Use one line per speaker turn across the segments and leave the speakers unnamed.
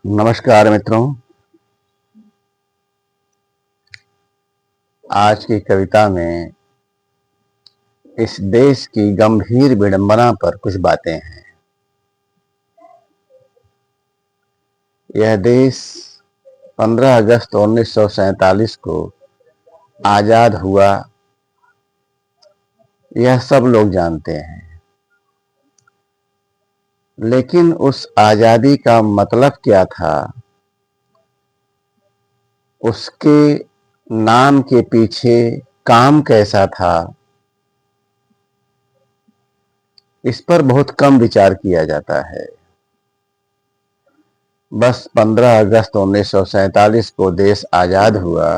नमस्कार मित्रों। आज की कविता में इस देश की गंभीर विडंबना पर कुछ बातें हैं। यह देश 15 अगस्त 1947 को आजाद हुआ, यह सब लोग जानते हैं। लेकिन उस आजादी का मतलब क्या था, उसके नाम के पीछे काम कैसा था, इस पर बहुत कम विचार किया जाता है। बस 15 अगस्त 1947 को देश आजाद हुआ,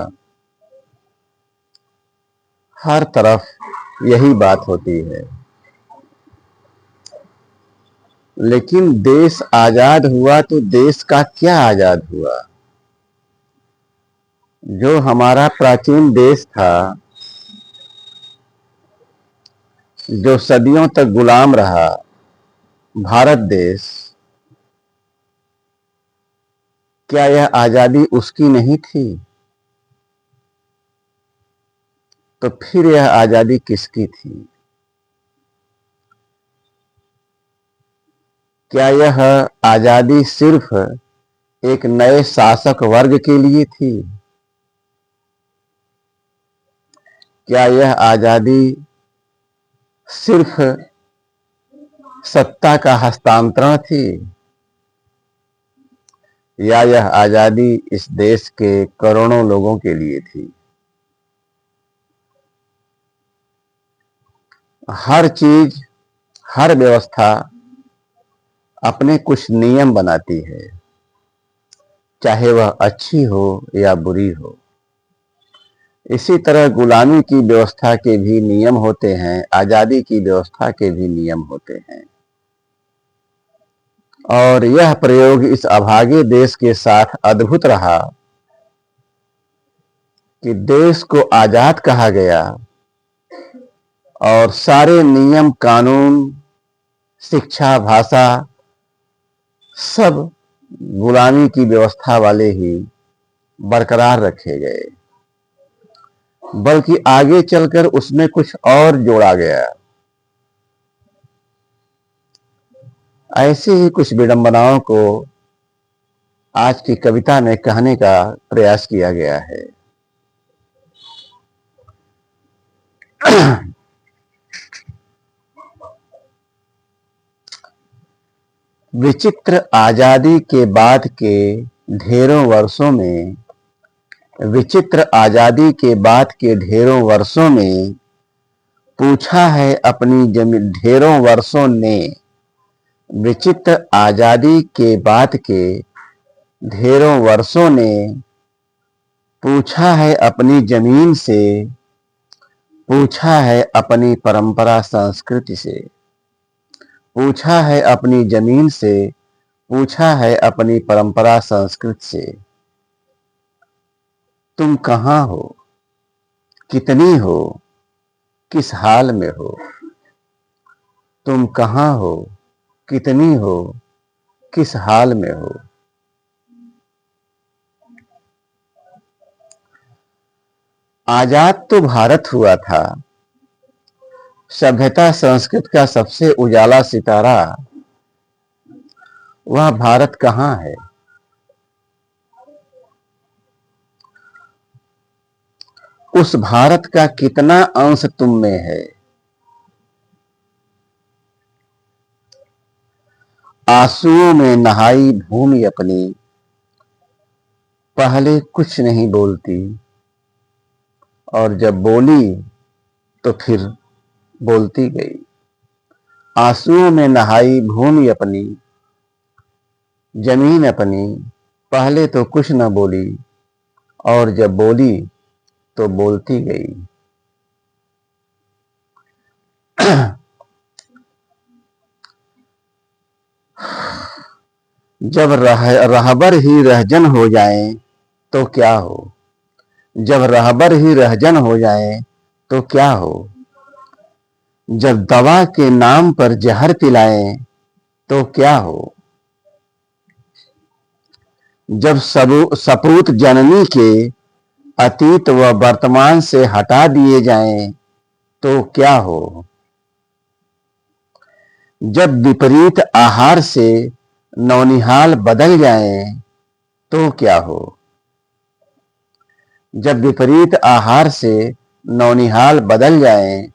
हर तरफ यही बात होती है। लेकिन देश आजाद हुआ तो देश का क्या आजाद हुआ? जो हमारा प्राचीन देश था, जो सदियों तक गुलाम रहा, भारत देश, क्या यह आजादी उसकी नहीं थी? तो फिर यह आजादी किसकी थी? क्या यह आजादी सिर्फ एक नए शासक वर्ग के लिए थी? क्या यह आजादी सिर्फ सत्ता का हस्तांतरण थी? या यह आजादी इस देश के करोड़ों लोगों के लिए थी? हर चीज, हर व्यवस्था अपने कुछ नियम बनाती है, चाहे वह अच्छी हो या बुरी हो। इसी तरह गुलामी की व्यवस्था के भी नियम होते हैं, आजादी की व्यवस्था के भी नियम होते हैं। और यह प्रयोग इस अभागे देश के साथ अद्भुत रहा कि देश को आजाद कहा गया और सारे नियम, कानून, शिक्षा, भाषा सब गुलामी की व्यवस्था वाले ही बरकरार रखे गए, बल्कि आगे चलकर उसमें कुछ और जोड़ा गया। ऐसी ही कुछ विडंबनाओं को आज की कविता में कहने का प्रयास किया गया है। विचित्र आजादी के बाद के ढेरों वर्षों में, विचित्र आजादी के बाद के ढेरों वर्षों में पूछा है अपनी जमीन, ढेरों वर्षों ने विचित्र आजादी के बाद के ढेरों वर्षों ने पूछा है अपनी जमीन से, पूछा है अपनी परंपरा संस्कृति से, पूछा है अपनी जमीन से, पूछा है अपनी परंपरा संस्कृति से, तुम कहां हो, कितनी हो, किस हाल में हो? तुम कहां हो, कितनी हो, किस हाल में हो? आजाद तो भारत हुआ था, सभ्यता संस्कृति का सबसे उजाला सितारा, वह भारत कहां है? उस भारत का कितना अंश तुम में है? आंसुओं में नहाई भूमि अपनी, पहले कुछ नहीं बोलती, और जब बोली तो फिर बोलती गई। आंसुओं में नहाई भूमि अपनी, जमीन अपनी, पहले तो कुछ न बोली, और जब बोली तो बोलती गई। जब रहबर ही रहजन हो जाए तो क्या हो? जब रहबर ही रहजन हो जाए तो क्या हो? जब दवा के नाम पर जहर पिलाएं तो क्या हो? जब सपूत जननी के अतीत व वर्तमान से हटा दिए जाएं तो क्या हो। जब विपरीत आहार से नौनिहाल बदल जाएं तो क्या हो। जब विपरीत आहार से नौनिहाल बदल जाएं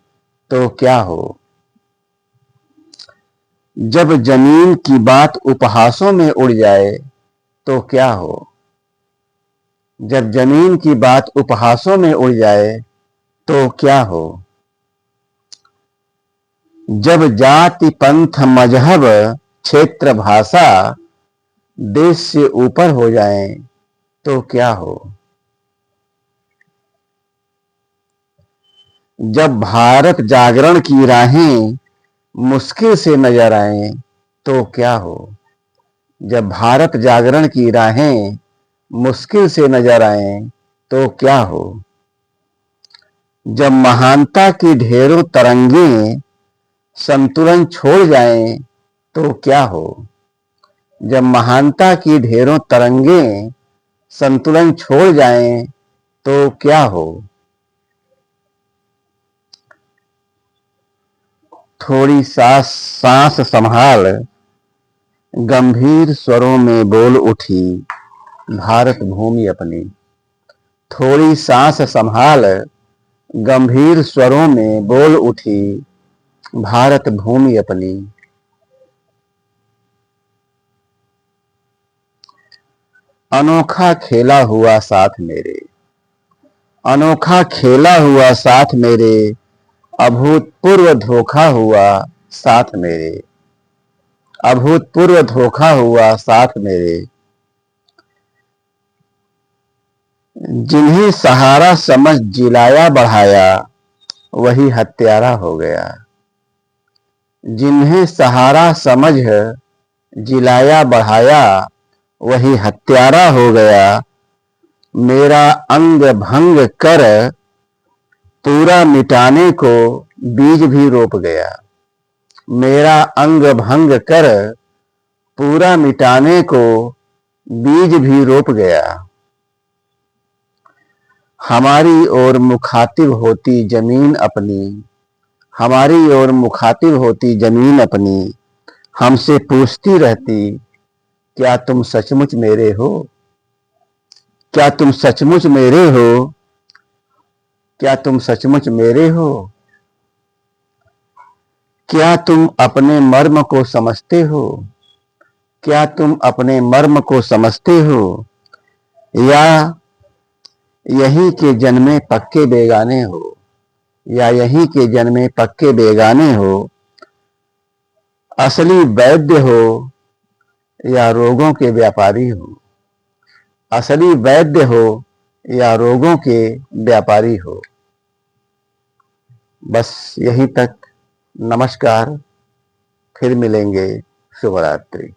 तो क्या हो। जब जमीन की बात उपहासों में उड़ जाए तो क्या हो। जब जमीन की बात उपहासों में उड़ जाए तो क्या हो। जब जाति पंथ मजहब क्षेत्र भाषा देश से ऊपर हो जाएं तो क्या हो। जब भारत जागरण की राहें मुश्किल से नजर आएं तो क्या हो। जब भारत जागरण की राहें मुश्किल से नजर आएं तो क्या हो। जब महानता की ढेरों तरंगें संतुलन छोड़ जाएं तो क्या हो। जब महानता की ढेरों तरंगें संतुलन छोड़ जाएं तो क्या हो। थोड़ी सांस संभाल गंभीर स्वरों में बोल उठी भारत भूमि अपनी। थोड़ी सांस संभाल गंभीर स्वरों में बोल उठी भारत भूमि अपनी। अनोखा खेला हुआ साथ मेरे, अनोखा खेला हुआ साथ मेरे, अभूतपूर्व धोखा हुआ साथ मेरे, अभूतपूर्व धोखा हुआ साथ मेरे। जिन्हें सहारा समझ जिलाया बढ़ाया वही हत्यारा हो गया। जिन्हें सहारा समझ जिलाया बढ़ाया वही हत्यारा हो गया। मेरा अंग भंग कर पूरा मिटाने को बीज भी रोप गया। मेरा अंग भंग कर पूरा मिटाने को बीज भी रोप गया। हमारी ओर मुखातिब होती जमीन अपनी, हमारी ओर मुखातिब होती जमीन अपनी, हमसे पूछती रहती क्या तुम सचमुच मेरे हो। क्या तुम सचमुच मेरे हो। क्या तुम सचमुच मेरे हो। क्या तुम अपने मर्म को समझते हो। क्या तुम अपने मर्म को समझते हो या यहीं के जन्मे पक्के बेगाने हो। या यहीं के जन्मे पक्के बेगाने हो। असली वैद्य हो या रोगों के व्यापारी हो। असली वैद्य हो या रोगों के व्यापारी हो। बस यहीं तक। नमस्कार, फिर मिलेंगे। शुभ रात्रि।